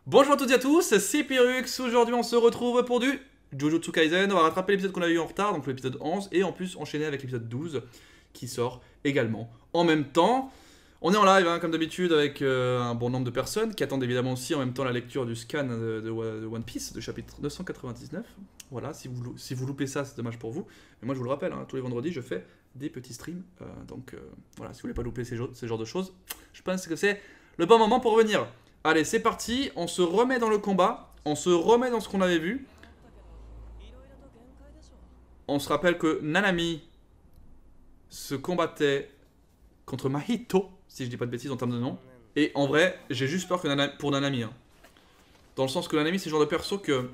Bonjour à toutes et à tous, c'est Pyrrhux. Aujourd'hui on se retrouve pour du Jujutsu Kaisen. On va rattraper l'épisode qu'on a eu en retard, donc l'épisode 11, et en plus enchaîner avec l'épisode 12 qui sort également en même temps. On est en live hein, comme d'habitude avec un bon nombre de personnes qui attendent évidemment aussi en même temps la lecture du scan de One Piece, de chapitre 299. Voilà, si vous loupez ça, c'est dommage pour vous. Mais moi je vous le rappelle, hein, tous les vendredis je fais des petits streams. Donc voilà, si vous voulez pas louper ces genres de choses, je pense que c'est le bon moment pour revenir. Allez, c'est parti, on se remet dans le combat, on se remet dans ce qu'on avait vu. On se rappelle que Nanami se combattait contre Mahito, si je dis pas de bêtises en termes de nom. Et en vrai, j'ai juste peur que pour Nanami. Hein. Dans le sens que Nanami, c'est le genre de perso que...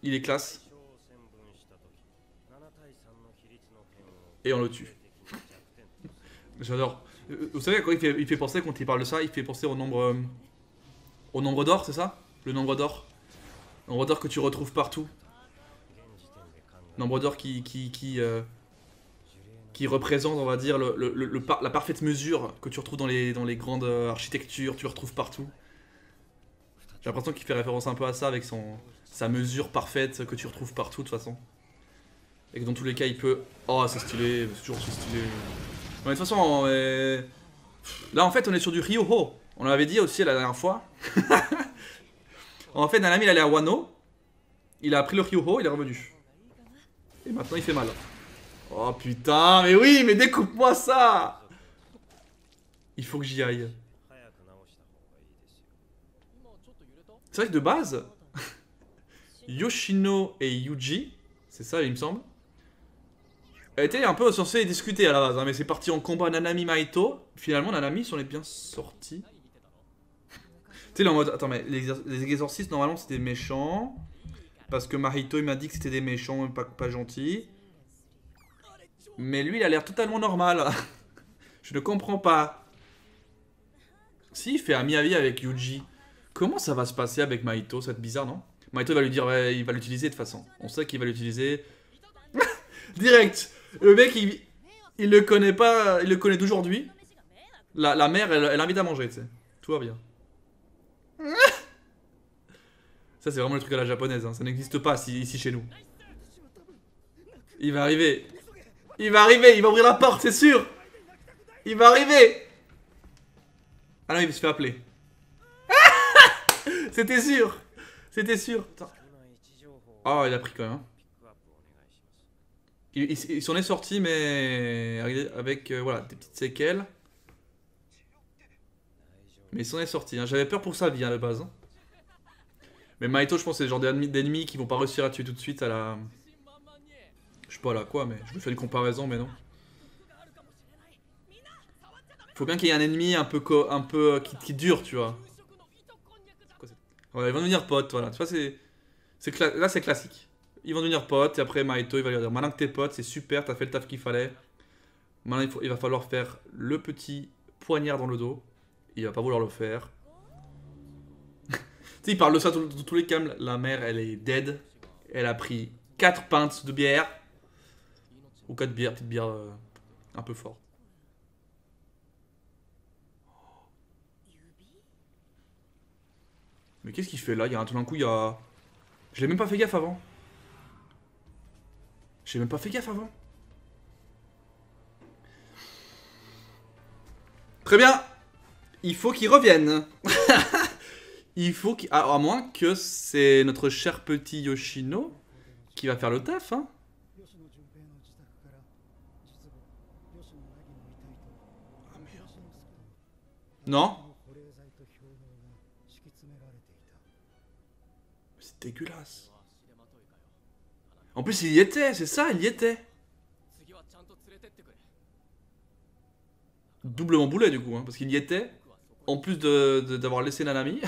il est classe. Et on le tue. J'adore. Vous savez à quoi il fait penser quand il parle de ça? Il fait penser au nombre... au nombre d'or, c'est ça? Le nombre d'or. Nombre d'or que tu retrouves partout. Nombre d'or qui représente, on va dire, la parfaite mesure que tu retrouves dans les grandes architectures, tu le retrouves partout. J'ai l'impression qu'il fait référence un peu à ça avec sa mesure parfaite que tu retrouves partout de toute façon. Et que dans tous les cas il peut... Oh c'est stylé, c'est toujours aussi stylé. Mais de toute façon, là en fait on est sur du Ryoho. On l'avait dit aussi la dernière fois. En fait Nanami il allait à Wano. Il a appris le Ryoho, il est revenu. Et maintenant il fait mal. Oh putain, mais oui, mais découpe-moi ça. Il faut que j'y aille. C'est vrai que de base, Yoshino et Yuji, c'est ça il me semble, étaient un peu censés discuter à la base, hein, mais c'est parti en combat Nanami Mahito. Finalement Nanami s'en est bien sorti. Tu sais là en mode, attends mais les exorcistes normalement c'était méchants. Parce que Mahito il m'a dit que c'était des méchants, pas gentils. Mais lui il a l'air totalement normal. Je ne comprends pas. Si il fait ami-avis avec Yuji, comment ça va se passer avec Mahito? Ça va être bizarre non? Mahito va lui dire, ouais, il va l'utiliser de toute façon. On sait qu'il va l'utiliser. Direct. Le mec il le connaît pas, il le connaît d'aujourd'hui. La mère elle invite à manger tu sais. Tout va bien. Ça c'est vraiment le truc à la japonaise, hein. Ça n'existe pas ici chez nous. Il va arriver. Il va arriver, il va ouvrir la porte, c'est sûr. Il va arriver. Ah non, il se fait appeler. C'était sûr. C'était sûr. Oh, il a pris quand même. Hein. Il s'en est sorti, mais avec voilà, des petites séquelles. Mais il s'en est sorti. Hein. J'avais peur pour sa vie à la base. Hein. Mais Mahito, je pense, c'est le genre d'ennemis qui vont pas réussir à tuer tout de suite à la... Je sais pas là quoi, mais je me fais une comparaison, mais non. Faut bien qu'il y ait un ennemi un peu qui dure, tu vois. Ouais, ils vont devenir potes, voilà. Tu vois, là, c'est classique. Ils vont devenir potes, et après Mahito, il va lui dire maintenant que t'es potes, c'est super, t'as fait le taf qu'il fallait. Maintenant, il va falloir faire le petit poignard dans le dos. Il va pas vouloir le faire. Tu sais, il parle de ça dans tous les cas. La mère, elle est dead. Elle a pris 4 pintes de bière. Ou 4 bières, petite bière un peu forte. Mais qu'est-ce qu'il fait là? Il y a tout d'un coup, il y a... Je l'ai même pas fait gaffe avant. J'ai même pas fait gaffe avant. Très bien. Il faut qu'il revienne. Il faut qu'il... à moins que c'est notre cher petit Yoshino qui va faire le taf, hein. Ah merde. Non. C'est dégueulasse. En plus, il y était, c'est ça, il y était. Doublement boulet du coup, hein, parce qu'il y était. En plus d'avoir laissé Nanami.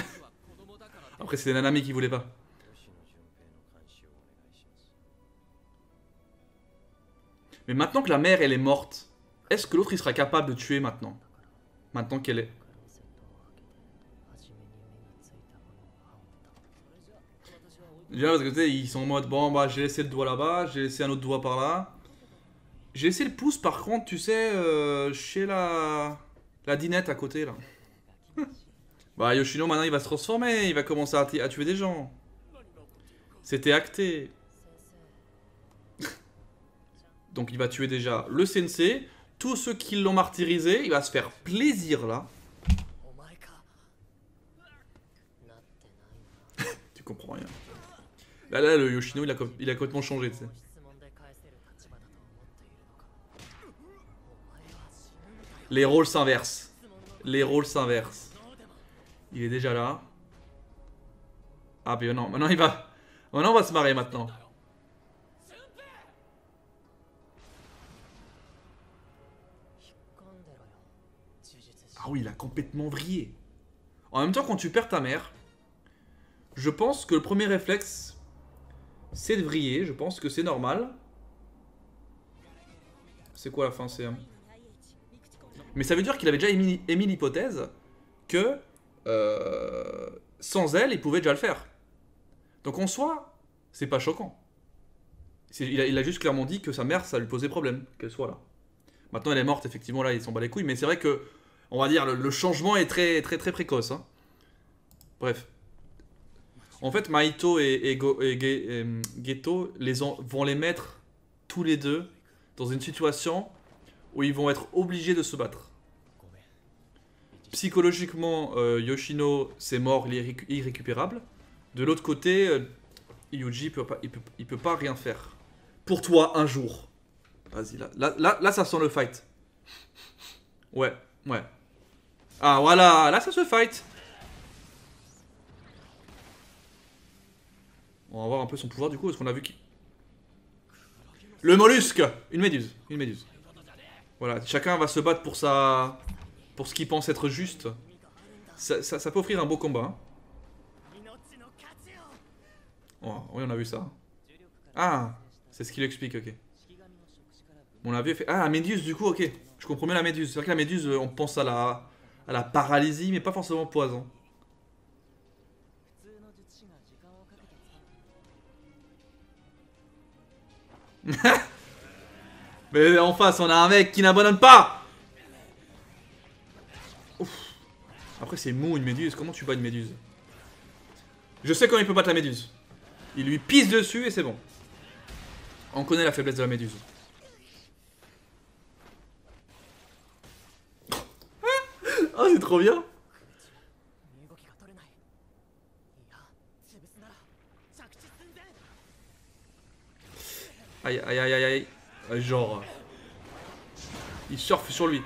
Après, c'était Nanami qui voulait pas. Mais maintenant que la mère elle est morte, est-ce que l'autre il sera capable de tuer maintenant? Maintenant qu'elle est... Déjà parce que tu sais, ils sont en mode bon bah j'ai laissé le doigt là-bas, j'ai laissé un autre doigt par là. J'ai laissé le pouce par contre, tu sais, chez la dinette à côté là. Bah Yoshino maintenant il va se transformer, il va commencer à tuer des gens. C'était acté. Donc il va tuer déjà le sensei. Tous ceux qui l'ont martyrisé, il va se faire plaisir là. Tu comprends rien. Là le Yoshino il a complètement changé, tu sais. Les rôles s'inversent. Les rôles s'inversent. Il est déjà là. Ah mais non, maintenant il va... Maintenant on va se marrer maintenant. Ah oui, il a complètement vrillé. En même temps, quand tu perds ta mère, je pense que le premier réflexe, c'est de vriller. Je pense que c'est normal. C'est quoi la fin? C'est... Mais ça veut dire qu'il avait déjà émis l'hypothèse que sans elle, il pouvait déjà le faire. Donc en soi, c'est pas choquant. Il a juste clairement dit que sa mère, ça lui posait problème, qu'elle soit là. Maintenant, elle est morte, effectivement, là, il s'en bat les couilles. Mais c'est vrai que, on va dire, le changement est très précoce. Hein. Bref. En fait, Mahito et Geto vont les mettre tous les deux dans une situation où ils vont être obligés de se battre. Psychologiquement, Yoshino, c'est mort, il est irrécupérable. De l'autre côté, Yuji, il peut pas rien faire. Pour toi, un jour. Vas-y, là, ça sent le fight. Ouais. Ah, voilà, là, ça se fight. On va voir un peu son pouvoir, du coup, parce qu'on a vu qu'il... Le mollusque. Une méduse. Voilà, chacun va se battre pour ce qu'il pense être juste. Ça peut offrir un beau combat. Hein. Oh, oui, on a vu ça. Ah, c'est ce qu'il explique, ok. On a vu fait... Ah, la méduse, du coup, ok. Je comprends mieux la méduse. C'est vrai que la méduse, on pense à la paralysie, mais pas forcément au poison. Mais en face, on a un mec qui n'abandonne pas. Ouf. Après, c'est mou une méduse. Comment tu bats une méduse? Je sais comment il peut battre la méduse. Il lui pisse dessus et c'est bon. On connaît la faiblesse de la méduse. Oh, c'est trop bien. Aïe. Genre... Il surfe sur lui.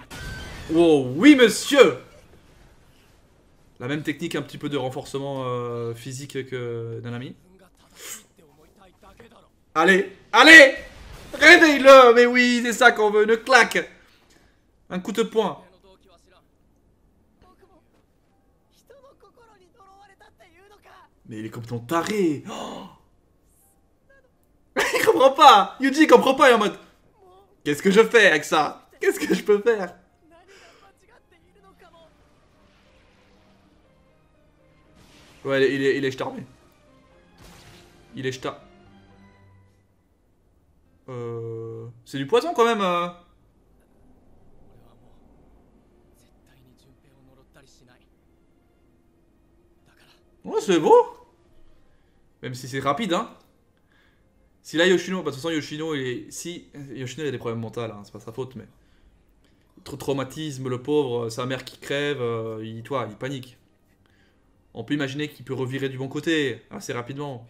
Wow, oui monsieur. La même technique, un petit peu de renforcement physique que Nanami. Allez. Réveille-le. Mais oui, c'est ça qu'on veut, une claque. Un coup de poing. Mais il est complètement taré. Oh. Il comprend pas. Yuji comprend pas, il est en mode... Qu'est-ce que je fais avec ça? Qu'est-ce que je peux faire? Ouais, il est starbé. Il est star... C'est du poison quand même. Ouais, c'est beau. Même si c'est rapide, hein. Si là Yoshino, bah, de toute façon Yoshino il est... Si Yoshino il a des problèmes mentaux, hein, c'est pas sa faute mais... Trop traumatisme, le pauvre, sa mère qui crève, il panique. On peut imaginer qu'il peut revirer du bon côté, assez rapidement.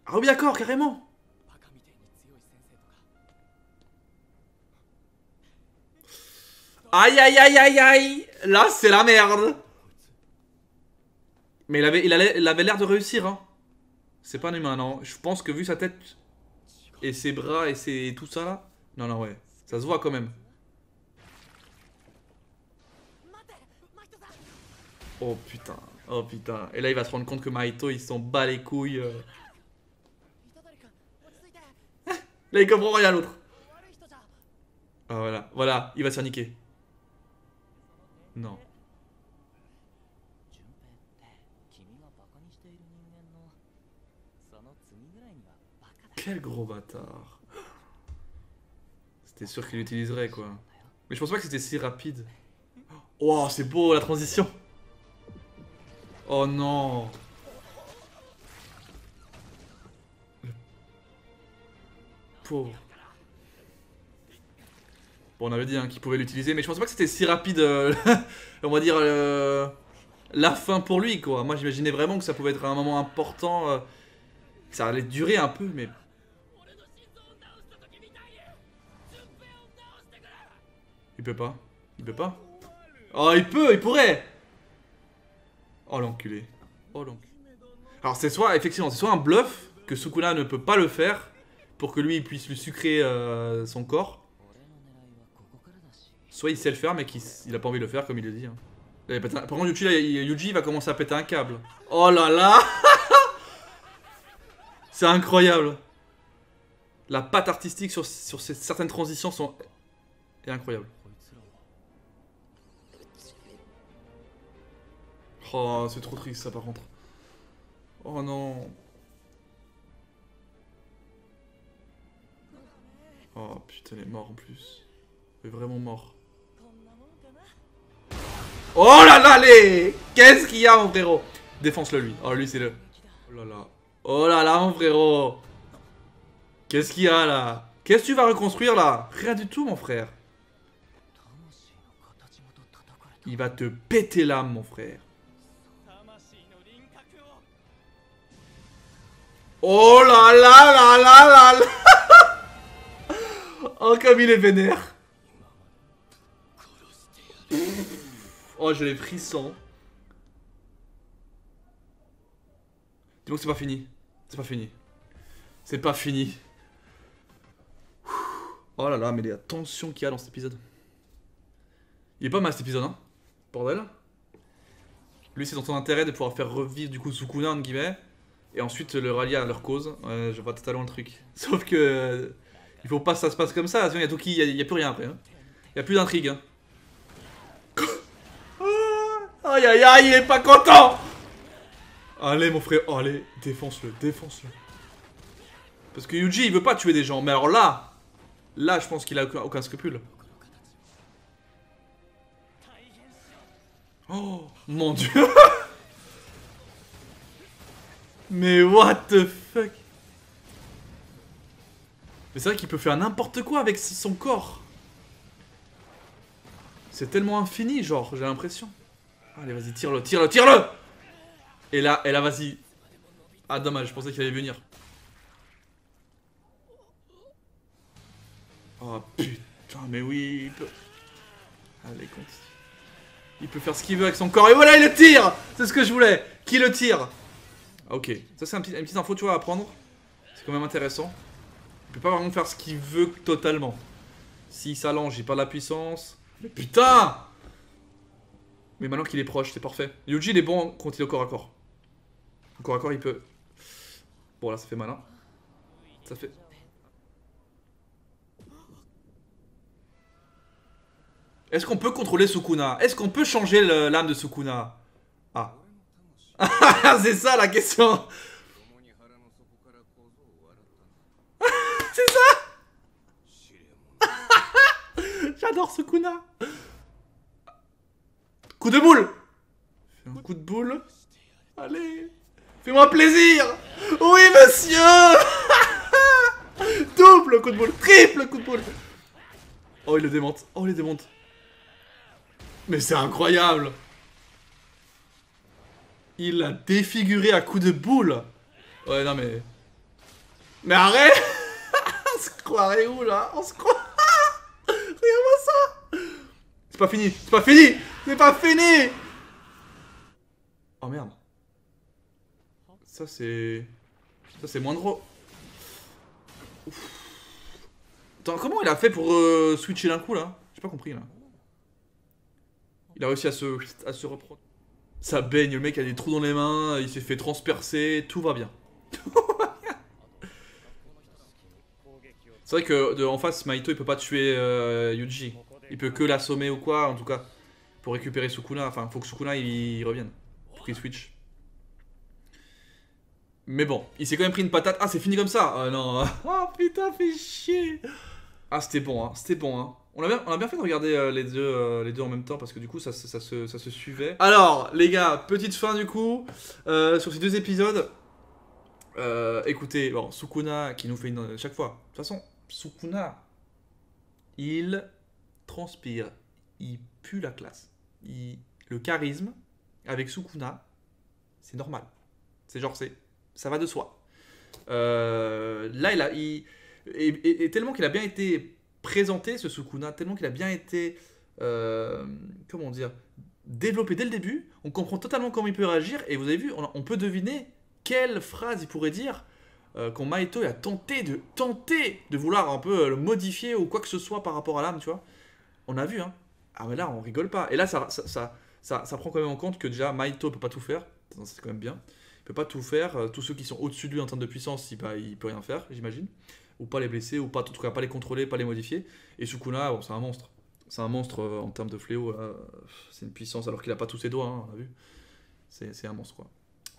Ah oui d'accord, carrément. Aïe. Là c'est la merde. Mais il avait l'air de réussir, hein. C'est pas un humain, non. Je pense que vu sa tête et ses bras et tout ça là... Non, ouais. Ça se voit quand même. Oh putain. Et là il va se rendre compte que Mahito il s'en bat les couilles. Là il comprend rien l'autre. Ah voilà. Il va se faire niquer. Non. Quel gros bâtard. C'était sûr qu'il l'utiliserait quoi. Mais je pense pas que c'était si rapide. Oh c'est beau la transition. Oh non. Pauvre. Bon, on avait dit hein, qu'il pouvait l'utiliser, mais je pensais pas que c'était si rapide, on va dire, la fin pour lui, quoi. Moi, j'imaginais vraiment que ça pouvait être un moment important, que ça allait durer un peu, mais... Il peut pas. Il peut pas. Oh, il peut, il pourrait. Oh, l'enculé. Oh, l'enculé. Alors, c'est soit, effectivement, c'est soit un bluff, que Sukuna ne peut pas le faire, pour que lui, il puisse lui sucrer son corps. Soit il sait le faire mais il a pas envie de le faire comme il le dit. Hein. Par contre Yuji va commencer à péter un câble. Oh là là. C'est incroyable. La patte artistique sur certaines transitions est incroyable. Oh c'est trop triste ça par contre. Oh non. Oh putain il est mort en plus. Il est vraiment mort. Oh là là, allez. Qu'est-ce qu'il y a, mon frérot? Défonce-le, lui. Oh, lui, c'est le... Oh là là. Oh là là, mon frérot. Qu'est-ce qu'il y a, là? Qu'est-ce que tu vas reconstruire, là? Rien du tout, mon frère. Il va te péter l'âme, mon frère. Oh là là là là là là. Oh, comme il est vénère. Oh, j'ai les frissons. Dis-moi que c'est pas fini. C'est pas fini. C'est pas fini. Oh là là, mais la tension qu'il y a dans cet épisode. Il est pas mal cet épisode, hein. Bordel. Lui, c'est dans son intérêt de pouvoir faire revivre du coup Sukuna, entre guillemets. Et ensuite le rallier à leur cause. Ouais, je vois totalement le truc. Sauf que... il faut pas que ça se passe comme ça. Sinon, il y a Toki, il y a plus rien après. Hein. Il y a plus d'intrigue. Hein. Aïe aïe aïe, il est pas content. Allez mon frère, oh, allez, défonce-le, défonce-le. Parce que Yuji il veut pas tuer des gens, mais alors là, je pense qu'il a aucun scrupule. Oh mon dieu. Mais what the fuck. Mais c'est vrai qu'il peut faire n'importe quoi avec son corps. C'est tellement infini, genre, j'ai l'impression. Allez, vas-y, tire-le, tire-le, tire-le. Et là, vas-y. Ah, dommage, je pensais qu'il allait venir. Oh, putain, mais oui, il peut... Allez, continue. Il peut faire ce qu'il veut avec son corps. Et voilà, il le tire. C'est ce que je voulais. Qui le tire? Ok, ça c'est une petite info, tu vois, à prendre. C'est quand même intéressant. Il peut pas vraiment faire ce qu'il veut totalement. S'il s'allonge, il perd la puissance. Mais putain! Mais maintenant qu'il est proche, c'est parfait. Yuji, il est bon quand il est au corps à corps. Au corps à corps, il peut... Bon, là, ça fait malin. Ça fait... Est-ce qu'on peut contrôler Sukuna? Est-ce qu'on peut changer l'âme de Sukuna? Ah. C'est ça, la question. C'est ça. J'adore Sukuna. Coup de boule. Fais un coup de boule. Allez. Fais-moi plaisir. Oui, monsieur. Double coup de boule. Triple coup de boule. Oh, il le démonte. Oh, il le démonte. Mais c'est incroyable. Il l'a défiguré à coups de boule. Ouais, non, mais... Mais arrête. On se croirait où, là? On se croit... Regarde-moi ça. C'est pas fini. C'est pas fini. C'est pas fini. Oh, merde. Ça, c'est... Ça, c'est moins drôle. Ouf. Attends, comment il a fait pour switcher d'un coup, là? J'ai pas compris, là. Il a réussi à se reprendre. Ça baigne, le mec a des trous dans les mains, il s'est fait transpercer, tout va bien. C'est vrai que en face, Mahito il peut pas tuer Yuji. Il peut que l'assommer ou quoi, en tout cas. Pour récupérer Sukuna, enfin faut que Sukuna il revienne. Pour qu'il switch. Mais bon, il s'est quand même pris une patate. Ah c'est fini comme ça. Ah non. Oh putain, fait chier. Ah c'était bon, hein. C'était bon, hein. On a bien fait de regarder les deux en même temps parce que du coup ça se suivait. Alors les gars, petite fin du coup sur ces deux épisodes. Écoutez, bon, Sukuna qui nous fait une chaque fois. De toute façon, Sukuna, il transpire, il pue la classe. Le charisme avec Sukuna, c'est normal. C'est genre ça va de soi. Là, et tellement qu'il a bien été présenté, ce Sukuna, tellement qu'il a bien été, comment dire, développé dès le début, on comprend totalement comment il peut réagir, et vous avez vu, on peut deviner quelle phrase il pourrait dire quand Mahito a tenté de vouloir un peu le modifier ou quoi que ce soit par rapport à l'âme, tu vois. On a vu, hein. Ah mais là, on rigole pas. Et là, ça prend quand même en compte que déjà, Mahito peut pas tout faire, c'est quand même bien. Il peut pas tout faire. Tous ceux qui sont au-dessus de lui en termes de puissance, il peut rien faire, j'imagine. Ou pas les blesser, ou pas, en tout cas pas les contrôler, pas les modifier. Et Sukuna, bon, c'est un monstre. C'est un monstre en termes de fléau. C'est une puissance alors qu'il a pas tous ses doigts, hein, on a vu. C'est un monstre quoi.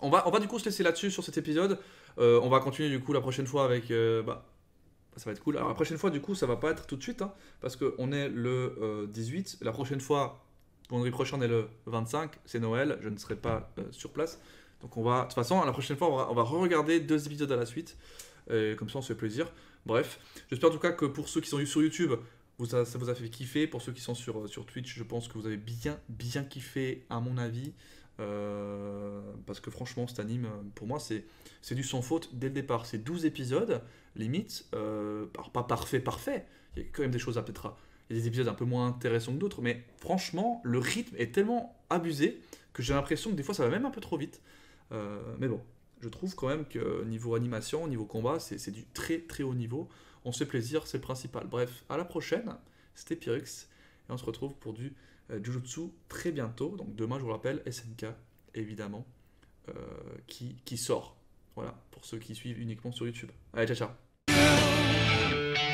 On va du coup se laisser là-dessus sur cet épisode. On va continuer du coup la prochaine fois avec. Ça va être cool. Alors la prochaine fois du coup ça va pas être tout de suite, hein, parce qu'on est le 18. La prochaine fois, vendredi prochain on est le 25, c'est Noël, je ne serai pas sur place. Donc de toute façon, la prochaine fois, on va re-regarder 2 épisodes à la suite. Et comme ça, on se fait plaisir. Bref, j'espère en tout cas que pour ceux qui sont sur YouTube, ça vous a fait kiffer. Pour ceux qui sont sur Twitch, je pense que vous avez bien kiffé, à mon avis. Parce que franchement, cet anime, pour moi, c'est du sans faute dès le départ. C'est 12 épisodes, limite. Alors, pas parfait. Il y a quand même des choses à peut-être. Il y a des épisodes un peu moins intéressants que d'autres. Mais franchement, le rythme est tellement abusé que j'ai l'impression que des fois, ça va même un peu trop vite. Mais bon, je trouve quand même que niveau animation, niveau combat, c'est du très haut niveau. On se fait plaisir, c'est le principal. Bref, à la prochaine, c'était Pyrrhux, et on se retrouve pour du Jujutsu très bientôt. Donc demain, je vous rappelle, SNK, évidemment, qui sort. Voilà, pour ceux qui suivent uniquement sur YouTube. Allez, ciao ciao.